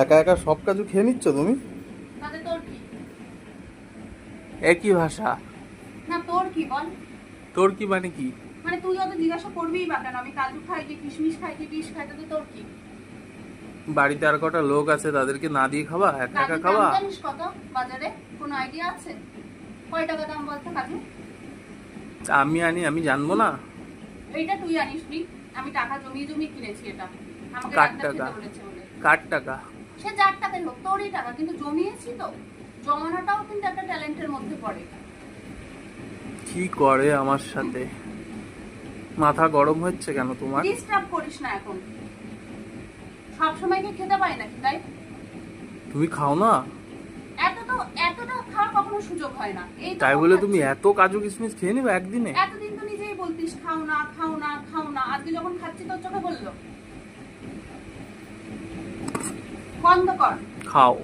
একা একা সব কাজু খেয়ে নিচ্ছ তুমি? তাতে তোর কি? একই ভাষা। না তোর কি বল? তোর কি মানে কি? মানে তুই অত জিজ্ঞাসা করবিই বা কেন? আমি কাজু খাই কি কিশমিশ খাই কি বিষ খাই, তাতে তোর কি? বাড়িতে আর কটা লোক আছে, তাদেরকে না দিয়ে খাবা, একা একা কাজুর দাম খাবা? জানিস কত বাজারে? কোনো আইডিয়া আছে? কয় টাকা দাম বলতো কাজু? আমি আনি, আমি জানবো না? এইটা তুই আনিস নি, আমি টাকা জমিয়ে জমিয়ে কিনেছি এটা, আমাকে কার ডাক্তার টাকা? খেতে বলেছে বলে। কার টাকা? সে যার টাকাই হোক, তোরই টাকা, কিন্তু জমিয়েছি তো। জমানোটাও কিন্তু একটা ট্যালেন্টের মধ্যে পড়ে। কি করে আমার সাথে? মাথা গরম হচ্ছে কেন তোমার? ডিস্টার্ব করিস না এখন। সব সময় কি খেতে পাই নাকি তাই? তুমি খাও না? এতটা খাওয়ার কখনো সুযোগ হয় না, এই তো তাই কম বলে তুমি খাচ্ছি। এত কাজু কিশমিশ খেয়ে নিবে একদিনে? এতদিন তো নিজেই বলতিস খাও না খাও না খাও না, আজকে যখন খাচ্ছি তোর চোখে বললো? বন্ধ কর। খাও।